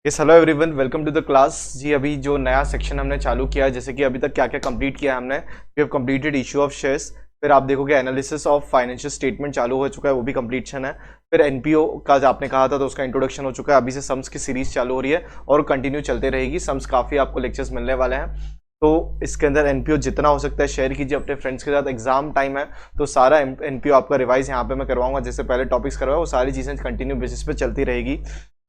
Yes hello everyone, welcome to the class. जी अभी जो नया सेक्शन हमने चालू किया है, जैसे कि अभी तक क्या क्या कंप्लीट किया है हमने। We have completed issue of shares, फिर आप देखोगे एनालिसिस ऑफ फाइनेंशियल स्टेटमेंट चालू हो चुका है, वो भी कंप्लीशन है। फिर एनपीओ का जो आपने कहा था तो उसका इंट्रोडक्शन हो चुका है। अभी से सम्स की सीरीज चालू हो रही है और कंटिन्यू चलते रहेगी। सम्स काफ़ी आपको लेक्चर्स मिलने वाले हैं, तो इसके अंदर एनपीओ जितना हो सकता है शेयर कीजिए अपने फ्रेंड्स के साथ। एग्जाम टाइम है तो सारा एनपीओ आपका रिवाइज यहाँ पे मैं करवाऊंगा। जैसे पहले टॉपिक्स करवाया वो सारी चीज़ें कंटिन्यू बेसिस पे चलती रहेगी।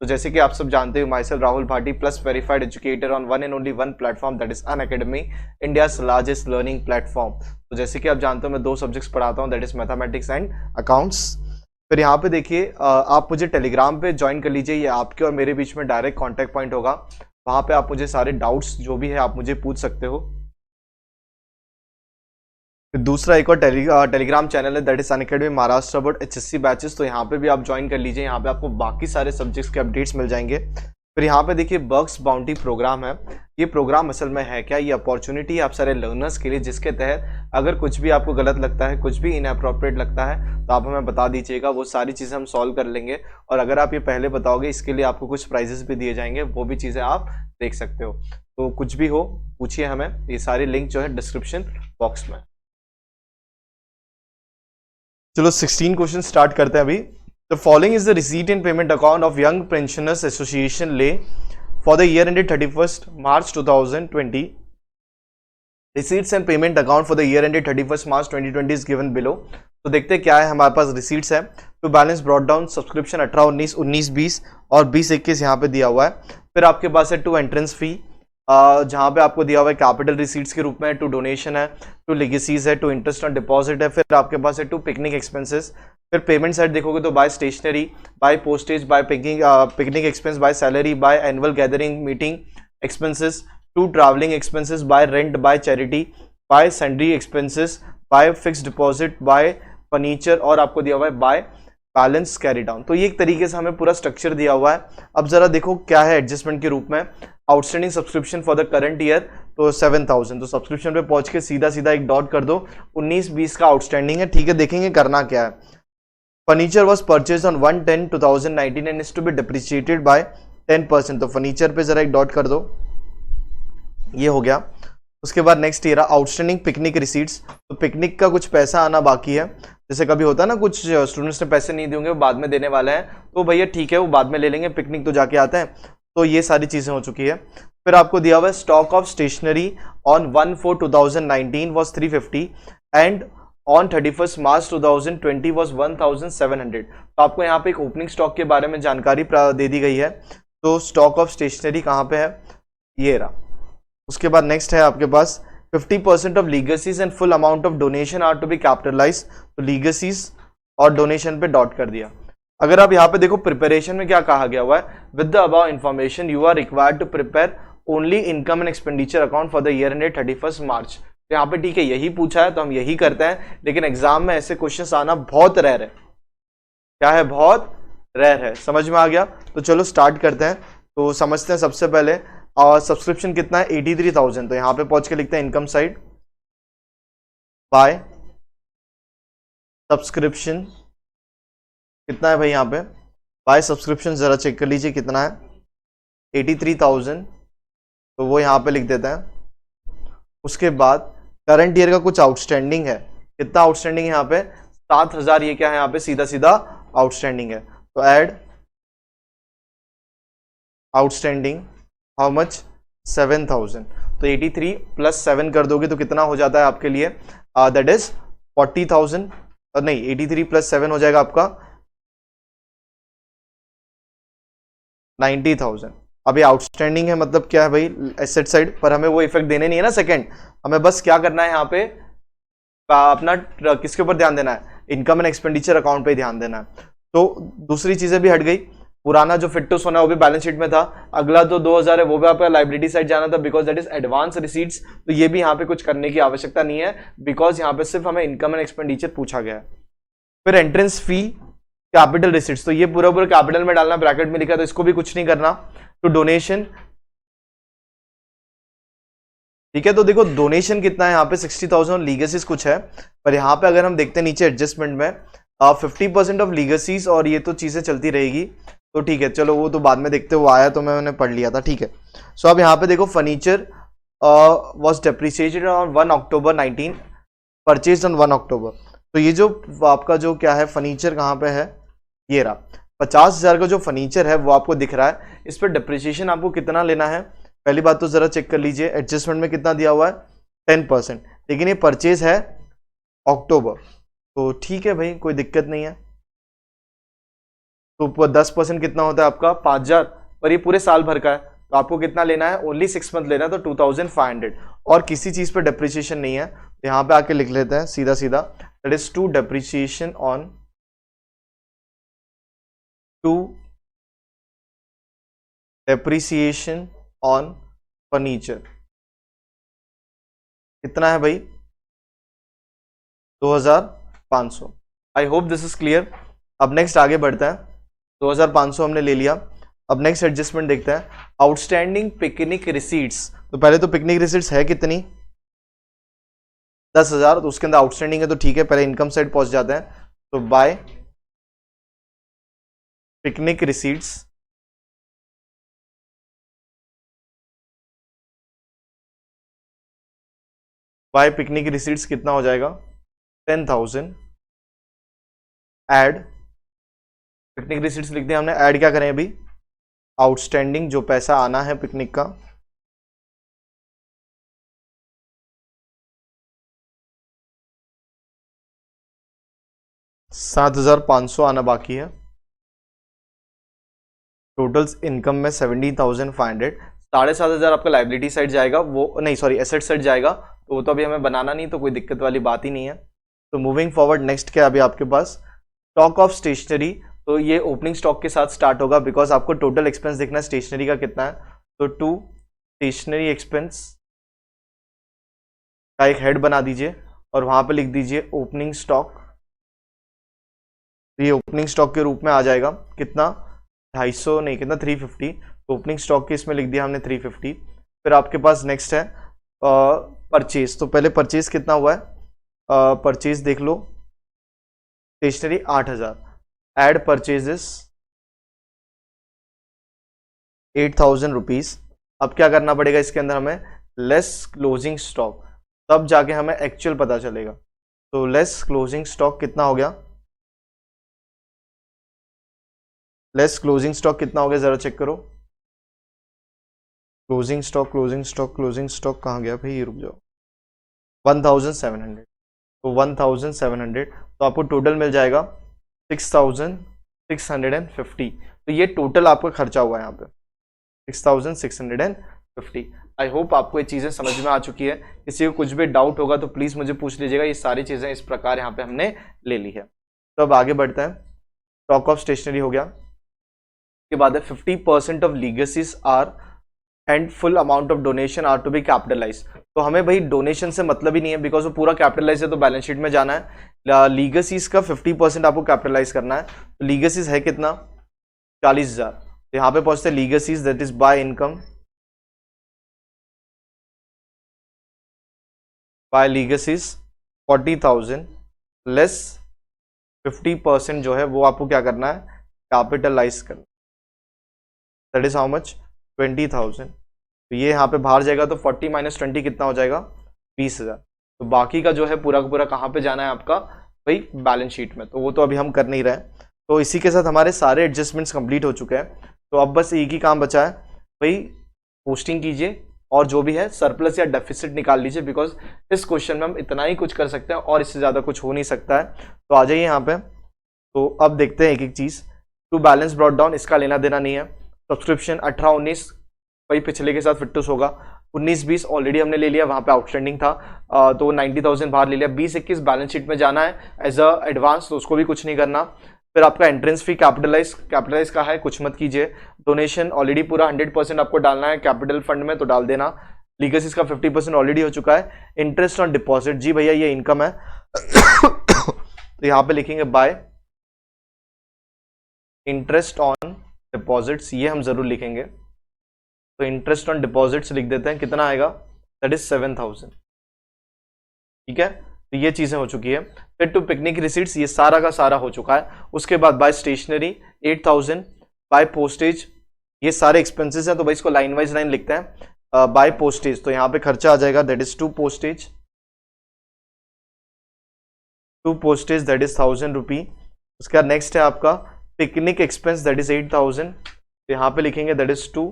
तो जैसे कि आप सब जानते हो, my self Rahul Bhati plus verified educator on one and only one platform, that is Unacademy, India's largest learning platform. तो जैसे कि आप जानते हो मैं दो सब्जेक्ट्स पढ़ाता हूँ, that is mathematics and accounts. फिर यहाँ पे देखिए आप मुझे टेलीग्राम पे ज्वाइन कर लीजिए, ये आपके और मेरे बीच में डायरेक्ट कॉन्टैक्ट पॉइंट होगा। वहाँ पे आप मुझे सारे डाउट्स जो भी है आप मुझे पूछ सकते हो। फिर दूसरा एक और टेलीग्राम चैनल है, that is Unacademy Maharashtra about HSC batches. तो यहाँ पे भी आप ज्वाइन कर लीजिए, यहाँ पे आपको बाकी सारे सब्जेक्ट्स के अपडेट्स मिल जाएंगे। फिर यहाँ पे देखिए बग्स बाउंटी प्रोग्राम है। ये प्रोग्राम असल में है क्या, ये अपॉर्चुनिटी आप सारे लर्नर्स के लिए, जिसके तहत अगर कुछ भी आपको गलत लगता है, कुछ भी इनअप्रोप्रिएट लगता है तो आप हमें बता दीजिएगा, वो सारी चीज़ें हम सॉल्व कर लेंगे। और अगर आप ये पहले बताओगे इसके लिए आपको कुछ प्राइजेस भी दिए जाएंगे, वो भी चीज़ें आप देख सकते हो। तो कुछ भी हो पूछिए हमें, ये सारी लिंक जो है डिस्क्रिप्शन बॉक्स में। चलो 16 क्वेश्चन स्टार्ट करते हैं अभी। The following is the receipt and payment account of young pensioners association ले for the year ended 31st March 2020। Receipts and payment account for the year ended 31st March 2020 is given below. तो देखते हैं क्या है हमारे पास। Receipts है तो balance brought down subscription 18, 19, 19, 20 और 20, 21 यहाँ पे दिया हुआ है। फिर आपके पास है टू एंट्रेंस फी, जहाँ पे आपको दिया हुआ है कैपिटल रिसीट्स के रूप में, टू डोनेशन है, टू लेगेसीज है, टू इंटरेस्ट ऑन डिपॉजिट है। फिर आपके पास है टू पिकनिक एक्सपेंसेस। फिर पेमेंट साइड देखोगे तो by stationery, by postage, by picnic expense, by salary, by annual gathering meeting expenses, to travelling expenses, by rent, by charity, by sundry expenses, by fix deposit, by furniture और आपको दिया हुआ है by balance carry down. तो ये एक तरीके से हमें पूरा स्ट्रक्चर दिया हुआ है। अब जरा देखो क्या है एडजस्टमेंट के रूप में। Outstanding subscription for the current year तो 7000, तो सब्सक्रिप्शन पे पहुंच के सीधा सीधा एक डॉट कर दो। 19-20 का आउटस्टैंडिंग है, ठीक है। देखेंगे करना क्या है। Furniture was purchase on 1/10/2019 and is to be depreciated by 10%, तो फर्नीचर पे जरा एक डॉट कर दो, ये हो गया। उसके बाद next year outstanding picnic receipts, तो पिकनिक का कुछ पैसा आना बाकी है। जैसे कभी होता है ना कुछ स्टूडेंट्स ने पैसे नहीं दिए होंगे, वो बाद में देने वाले हैं, तो भैया ठीक है वो बाद में ले लेंगे, पिकनिक तो जाके आते हैं। तो ये सारी चीजें हो चुकी है। फिर आपको दिया हुआ है stock of stationery on 1/4/2019 was 350 and on 31st March 2020 was 1700। तो आपको यहाँ पे एक ओपनिंग स्टॉक के बारे में जानकारी दे दी गई है। तो स्टॉक ऑफ स्टेशनरी कहाँ पे है, ये रहा। उसके बाद नेक्स्ट है आपके पास 50% of legacies and full amount of donation are to be capitalize, तो लीगेसीज और डोनेशन पे डॉट कर दिया। अगर आप यहाँ पे देखो प्रिपरेशन में क्या कहा गया हुआ है, with the above information you are required to prepare only income and expenditure account for the year ended 31st March। तो यहाँ पे ठीक है यही पूछा है तो हम यही करते हैं, लेकिन एग्जाम में ऐसे क्वेश्चन आना बहुत रेयर है। क्या है, बहुत रेयर है। समझ में आ गया। तो चलो स्टार्ट करते हैं। तो समझते हैं सबसे पहले और सब्सक्रिप्शन कितना है 83,000, तो यहाँ पे पहुंच के लिखते हैं इनकम साइड बाय सब्सक्रिप्शन कितना है भाई, यहाँ पे बाय सब्सक्रिप्शन जरा चेक कर लीजिए कितना है 83,000, तो वो यहाँ पे लिख देता है। उसके बाद करंट ईयर का कुछ आउटस्टैंडिंग है, कितना आउटस्टैंडिंग है यहाँ पे 7,000, ये क्या है यहाँ पे सीधा सीधा आउटस्टैंडिंग है। तो ऐड आउटस्टैंडिंग हाउ मच 7,000, तो 83 + 7 कर दोगे तो कितना हो जाता है आपके लिए, दैट इज 40,000, नहीं 83 + 7 हो जाएगा आपका 90,000। अब ये आउटस्टैंडिंग है, मतलब क्या है भाई एसेट साइड पर, हमें वो इफेक्ट देने नहीं है ना सेकंड, हमें बस क्या करना है यहाँ पे अपना किसके ऊपर ध्यान देना है, इनकम एंड एक्सपेंडिचर अकाउंट पे ध्यान देना है। तो दूसरी चीजें भी हट गई, पुराना जो फिट्टूस होना है वो भी बैलेंस शीट में था, अगला तो 2000 है वो भी आपका लाइबिलिटी साइड जाना था, because that is advance receipts. तो ये भी यहाँ पे कुछ करने की आवश्यकता नहीं है, बिकॉज यहाँ पे सिर्फ हमें इनकम एंड एक्सपेंडिचर पूछा गया है। फिर एंट्रेंस फी कैपिटल रिसीट्स, तो ये पूरा पूरा कैपिटल में डालना, ब्रैकेट में लिखा तो इसको भी कुछ नहीं करना। तो डोनेशन, ठीक है। तो देखो डोनेशन कितना है यहाँ पे 60,000, लीगेसीज कुछ है, पर यहाँ पे अगर हम देखते हैं नीचे एडजस्टमेंट में 50% ऑफ लीगेसीज, और ये तो चीजें चलती रहेगी। तो ठीक है, चलो वो तो बाद में देखते, वो आया तो मैंने पढ़ लिया था, ठीक है। सो अब यहाँ पे देखो, furniture was depreciated on 1 October 19, purchase on 1 अक्टूबर। तो ये जो आपका जो क्या है फर्नीचर कहाँ पे है, ये रहा 50,000 का जो फर्नीचर है वो आपको दिख रहा है। इस पर डिप्रिसिएशन आपको कितना लेना है, पहली बात तो जरा चेक कर लीजिए, एडजस्टमेंट में कितना दिया हुआ है 10%, लेकिन ये परचेज है अक्टूबर, तो ठीक है भाई, कोई दिक्कत नहीं है। तो 10% कितना होता है आपका 5,000, पर ये पूरे साल भर का है, तो आपको कितना लेना है, ओनली 6 मंथ लेना है, तो 2,500, और किसी चीज पर डिप्रिसिएशन नहीं है। तो यहाँ पे आके लिख लेते हैं सीधा सीधा, that is to depreciation on furniture कितना है भाई, 2,500। I hope this is clear. अब नेक्स्ट आगे बढ़ते हैं, 2,500 हमने ले लिया। अब नेक्स्ट एडजस्टमेंट देखते हैं, आउटस्टैंडिंग पिकनिक रिसीट्स। तो पहले तो पिकनिक रिसीट्स है कितनी, 10,000, तो उसके अंदर आउटस्टैंडिंग है तो ठीक है, पहले इनकम साइड पहुंच जाते हैं। तो by picnic receipts, by picnic receipts कितना हो जाएगा 10,000, ऐड पिकनिक रिसीट्स लिख दिया हमने, ऐड क्या करें अभी, आउटस्टैंडिंग जो पैसा आना है पिकनिक का, $7,500 आना बाकी है। टोटल इनकम में 17,500, 7,500 आपका लाइबिलिटी साइड जाएगा, वो नहीं सॉरी एसेट साइड जाएगा, तो वो तो अभी हमें बनाना नहीं, तो कोई दिक्कत वाली बात ही नहीं है। तो मूविंग फॉरवर्ड नेक्स्ट क्या है अभी आपके पास, स्टॉक ऑफ स्टेशनरी। तो ये ओपनिंग स्टॉक के साथ स्टार्ट होगा, बिकॉज आपको टोटल एक्सपेंस देखना है स्टेशनरी का कितना है। तो टू स्टेशनरी एक्सपेंस का एक हेड बना दीजिए और वहां पे लिख दीजिए ओपनिंग स्टॉक। तो ये ओपनिंग स्टॉक के रूप में आ जाएगा कितना, 250 नहीं कितना 350, तो ओपनिंग स्टॉक के इसमें लिख दिया हमने 350। फिर आपके पास नेक्स्ट है परचेज। तो पहले परचेज कितना हुआ है, परचेज देख लो, स्टेशनरी 8,000, एड परचेजेस 8,000 रुपीज। अब क्या करना पड़ेगा इसके अंदर हमें, लेस क्लोजिंग स्टॉक, तब जाके हमें एक्चुअल पता चलेगा। तो लेस क्लोजिंग स्टॉक कितना हो गया, लेस क्लोजिंग स्टॉक कितना हो गया जरा चेक करो, closing stock closing stock closing stock कहाँ गया भाई, ये रुक जाओ, 1,700। तो 1,700, तो आपको टोटल मिल जाएगा 6,650। तो ये टोटल आपका खर्चा हुआ है यहाँ पे 6,650। आई होप आपको ये चीज़ें समझ में आ चुकी है। किसी को कुछ भी डाउट होगा तो प्लीज़ मुझे पूछ लीजिएगा। ये सारी चीज़ें इस प्रकार यहाँ पे हमने ले ली है। तो अब आगे बढ़ते हैं, स्टॉक ऑफ स्टेशनरी हो गया, के बाद है 50% of legacies are and full amount of donation are to be capitalize. तो हमें भाई डोनेशन से मतलब ही नहीं है, बिकॉज वो पूरा कैपिटलाइज है तो बैलेंस शीट में जाना है। लीगेसीज का 50% आपको कैपिटलाइज करना है। तो लीगेसीज है कितना 40,000, तो यहाँ पे पहुंचते हैं legacies that is by income, by legacies 40,000 less 50% जो है वो आपको क्या करना है, कैपिटलाइज करना, दैट इज हाउ मच 20,000। तो ये यहाँ पे बाहर जाएगा तो 40 - 20 कितना हो जाएगा 20,000। तो बाकी का जो है पूरा का पूरा कहाँ पे जाना है आपका भाई बैलेंस शीट में, तो वो तो अभी हम कर नहीं रहे। तो इसी के साथ हमारे सारे एडजस्टमेंट्स कंप्लीट हो चुके हैं। तो अब बस एक ही काम बचा है भाई, पोस्टिंग कीजिए और जो भी है सरप्लस या डेफिसिट निकाल लीजिए, बिकॉज इस क्वेश्चन में हम इतना ही कुछ कर सकते हैं और इससे ज़्यादा कुछ हो नहीं सकता है। तो आ जाइए यहाँ पे। तो अब देखते हैं एक एक चीज़। टू बैलेंस ब्रॉट डाउन, इसका लेना देना नहीं है। सब्सक्रिप्शन 18-19 वही पिछले के साथ फिटनेस होगा। 19-20 ऑलरेडी हमने ले लिया, वहाँ पे आउटस्टैंडिंग था तो 90,000 बाहर ले लिया। 20-21 बैलेंस शीट में जाना है एज अ एडवांस, तो उसको भी कुछ नहीं करना। फिर आपका एंट्रेंस फी कैपिटलाइज का है, कुछ मत कीजिए। डोनेशन ऑलरेडी पूरा 100% आपको डालना है कैपिटल फंड में, तो डाल देना। लीगेसीज का 50% ऑलरेडी हो चुका है। इंटरेस्ट ऑन डिपॉजिट, जी भैया ये इनकम है तो यहाँ पे लिखेंगे बाय इंटरेस्ट ऑन डिपॉजिट्स, ये हम जरूर लिखेंगे। तो इंटरेस्ट ऑन डिपॉजिट्स लिख देते हैं, कितना आएगा दैट इज 7,000। ठीक है, तो ये चीजें हो चुकी है। फिर टू पिकनिक रिसीट्स, ये सारा का सारा हो चुका है। उसके बाद बाय स्टेशनरी 8,000, बाय पोस्टेज, ये सारे एक्सपेंसेस हैं तो भाई इसको लाइन वाइज लाइन लिखते हैं। बाय पोस्टेज तो यहाँ पे खर्चा आ जाएगा that is to postage that is 1000 rupee. उसके बाद नेक्स्ट है आपका पिकनिक एक्सपेंस दैट इज 8000, तो यहाँ पे लिखेंगे that is to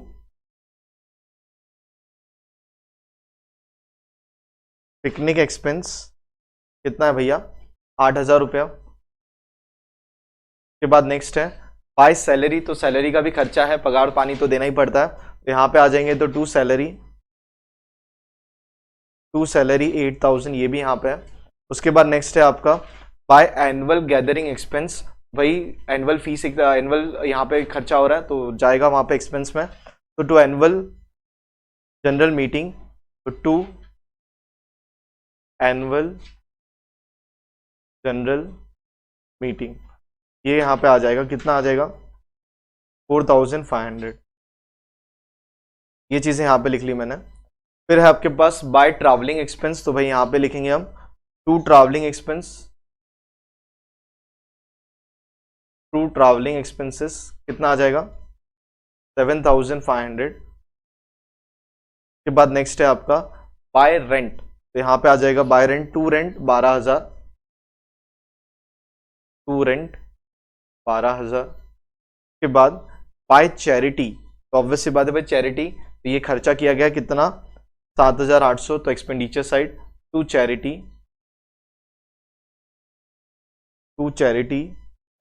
picnic expense, कितना है भैया 8000 रुपया। के बाद नेक्स्ट है बाय सैलरी, तो सैलरी का भी खर्चा है, पगार पानी तो देना ही पड़ता है, तो यहाँ पे आ जाएंगे तो टू सैलरी 8000, ये भी यहाँ पे है। उसके बाद नेक्स्ट है आपका बाय एनुअल गैदरिंग एक्सपेंस, भाई एनुअल फीस एनुअल यहाँ पे खर्चा हो रहा है तो जाएगा वहाँ पे एक्सपेंस में, तो टू एनुअल जनरल मीटिंग, तो टू एनुअल जनरल मीटिंग, ये यहाँ पे आ जाएगा, कितना आ जाएगा 4500, ये चीज़ें यहाँ पे लिख ली मैंने। फिर है आपके पास बाय ट्रैवलिंग एक्सपेंस, तो भाई यहाँ पे लिखेंगे हम टू ट्रैवलिंग एक्सपेंसेस, कितना आ जाएगा 7500। के बाद नेक्स्ट है आपका बाय रेंट, तो यहाँ पे आ जाएगा by rent, to rent 12000, to rent 12000। के बाद बाय चैरिटी, तो ऑब्वियस सी बात है भाई चैरिटी, तो ये खर्चा किया गया कितना 7800, तो expenditure side to charity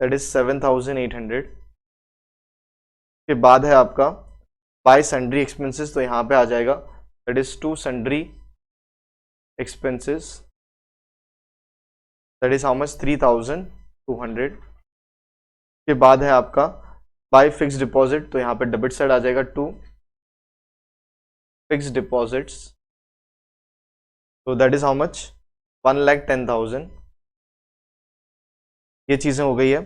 that is 7800। के बाद है आपका बाय सन्ड्री एक्सपेंसेस, तो यहाँ पे आ जाएगा that is to sundry expenses that is how much 3200। के बाद है आपका बाय फिक्स डिपॉजिट, तो यहाँ पे डेबिट साइड आ जाएगा टू फिक्स डिपॉजिट्स, तो दैट इज हाउ मच 1,10,000, ये चीजें हो गई है।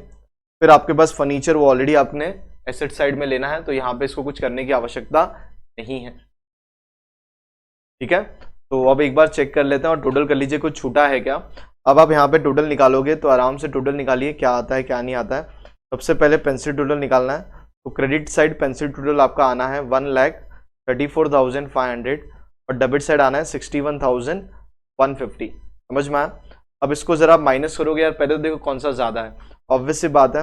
फिर आपके पास फर्नीचर वो ऑलरेडी आपने एसेट साइड में लेना है, तो यहाँ पे इसको कुछ करने की आवश्यकता नहीं है, ठीक है। तो अब एक बार चेक कर लेते हैं और टोटल कर लीजिए कुछ छूटा है क्या। अब आप यहाँ पे टोटल निकालोगे तो आराम से टोटल निकालिए क्या आता है क्या नहीं आता है। सबसे पहले पेंसिल टोटल निकालना है, तो क्रेडिट साइड पेंसिल टोटल आपका आना है 1,34,500 और डेबिट साइड आना है 61,150, समझ में आया। अब इसको जरा आप माइनस करोगे यार, पहले तो देखो कौन सा ज़्यादा है, ऑब्वियस सी बात है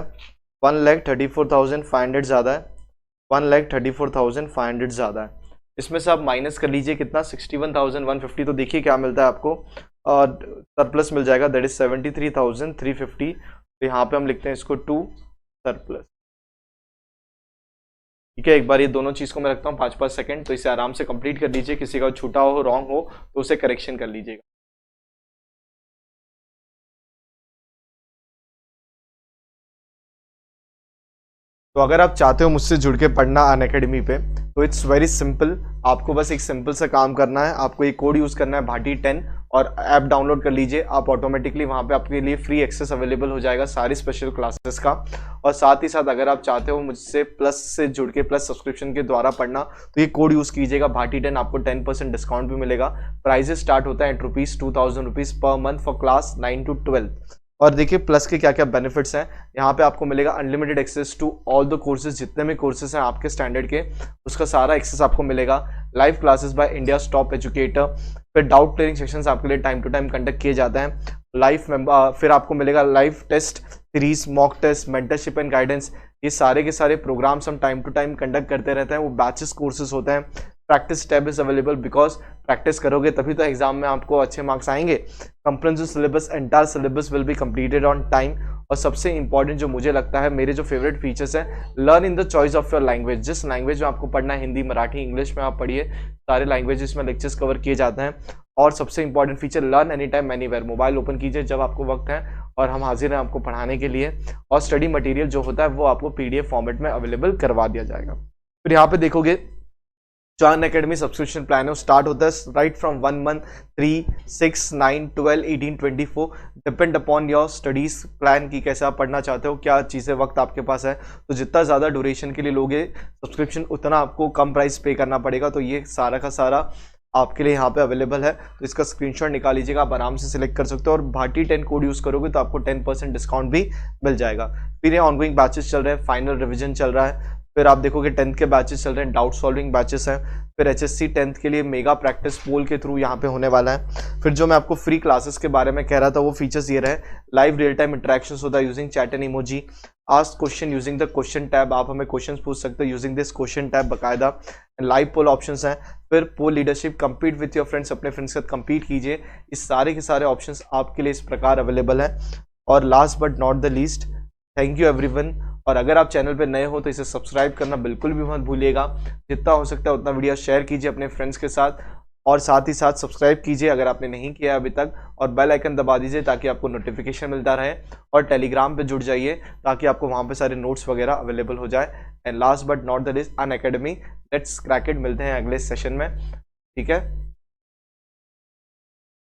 1,34,500 ज़्यादा है, 1,34,500 ज़्यादा है। इसमें से आप माइनस कर लीजिए कितना 61,150, तो देखिए क्या मिलता है आपको, और सरप्लस मिल जाएगा दैट इज 73,350। तो यहाँ पे हम लिखते हैं इसको टू सरप्लस, ठीक है। एक बार ये दोनों चीज़ को मैं रखता हूँ 5-5 सेकंड, तो इसे आराम से कंप्लीट कर लीजिए, किसी का छूटा हो रॉन्ग हो तो उसे करेक्शन कर लीजिएगा। तो अगर आप चाहते हो मुझसे जुड़ के पढ़ना अनअकैडमी पे, तो इट्स वेरी सिंपल, आपको बस एक सिंपल सा काम करना है, आपको एक कोड यूज़ करना है भाटी 10 और ऐप डाउनलोड कर लीजिए आप, ऑटोमेटिकली वहाँ पे आपके लिए फ्री एक्सेस अवेलेबल हो जाएगा सारी स्पेशल क्लासेस का। और साथ ही साथ अगर आप चाहते हो मुझसे प्लस से जुड़ के प्लस सब्सक्रिप्शन के द्वारा पढ़ना, तो ये कोड यूज़ कीजिएगा भाटी 10, आपको 10% डिस्काउंट भी मिलेगा। प्राइजेस स्टार्ट होता है ₹2,000 per month for class 9 to 12। और देखिए प्लस के क्या क्या बेनिफिट्स हैं, यहाँ पे आपको मिलेगा unlimited access to all the courses, जितने भी कोर्सेज हैं आपके स्टैंडर्ड के उसका सारा एक्सेस आपको मिलेगा। Live classes by India top educator, फिर डाउट क्लियरिंग सेशंस आपके लिए टाइम टू टाइम कंडक्ट किए जाते हैं। फिर आपको मिलेगा live test series, mock test, mentorship and guidance, ये सारे के सारे प्रोग्राम्स हम टाइम टू टाइम कंडक्ट करते रहते हैं, वो बैचेस कोर्सेज होते हैं। Practice tab is available, because practice करोगे तभी तो एग्जाम में आपको अच्छे मार्क्स आएंगे। Comprehensive syllabus, entire syllabus will be completed on time. और सबसे इंपॉर्टेंट जो मुझे लगता है, मेरे जो फेवरेट फीचर्स हैं, learn in the choice of your language, जिस लैंग्वेज में आपको पढ़ना है, हिंदी, मराठी, इंग्लिश में आप पढ़िए, सारे लैंग्वेजेस में लेक्चर्स कवर किए जाते हैं। और सबसे important feature, learn any time anywhere, mobile open कीजिए जब आपको वक्त है और हम हाजिर हैं आपको पढ़ाने के लिए। और स्टडी मटेरियल जो होता है वो आपको PDF फॉर्मेट में अवेलेबल करवा दिया जाएगा। फिर यहाँ पे देखोगे जो अनअकैडमी सब्सक्रिप्शन प्लान है वो स्टार्ट होता है right from 1 month, 3, 6, 9, 12, 18, 24, depend upon your studies plan की कैसे आप पढ़ना चाहते हो, क्या चीज़ें वक्त आपके पास है। तो जितना ज़्यादा ड्यूरेशन के लिए लोगे सब्सक्रिप्शन उतना आपको कम प्राइस पे करना पड़ेगा। तो ये सारा का सारा आपके लिए यहाँ पे अवेलेबल है, तो इसका स्क्रीनशॉट निकाल लीजिएगा, आप आराम से सिलेक्ट कर सकते हो। और भाटी 10 कोड यूज़ करोगे तो आपको 10% डिस्काउंट भी मिल जाएगा। फिर ये ऑनगोइंग बैचेस चल रहे हैं, फाइनल रिवीजन चल रहा है, फिर आप देखोगे 10th के बैचेस चल रहे हैं, डाउट सॉल्विंग बैचेस हैं। फिर HSC 10th के लिए मेगा प्रैक्टिस पोल के थ्रू यहाँ पे होने वाला है। फिर जो मैं आपको फ्री क्लासेस के बारे में कह रहा था वो फीचर्स ये रहे, लाइव रियल टाइम इंटरेक्शंस होता है using chat and emoji, ask question using the question tab, आप हमें क्वेश्चन पूछ सकते हो यूजिंग दिस क्वेश्चन टैब बाकायदा, लाइव पोल ऑप्शंस हैं। फिर poll leadership, compete with your friends, अपने फ्रेंड्स के साथ कम्पीट कीजिए। इस सारे के सारे ऑप्शंस आपके लिए इस प्रकार अवेलेबल हैं। और last but not the least, thank you everyone. और अगर आप चैनल पे नए हो तो इसे सब्सक्राइब करना बिल्कुल भी मत भूलिएगा। जितना हो सकता है उतना वीडियो शेयर कीजिए अपने फ्रेंड्स के साथ, और साथ ही साथ सब्सक्राइब कीजिए अगर आपने नहीं किया अभी तक, और बेल आइकन दबा दीजिए ताकि आपको नोटिफिकेशन मिलता रहे। और टेलीग्राम पे जुड़ जाइए ताकि आपको वहाँ पे सारे नोट्स वगैरह अवेलेबल हो जाए। And last but not the least, Unacademy, let's crack it. मिलते हैं अगले सेशन में, ठीक है।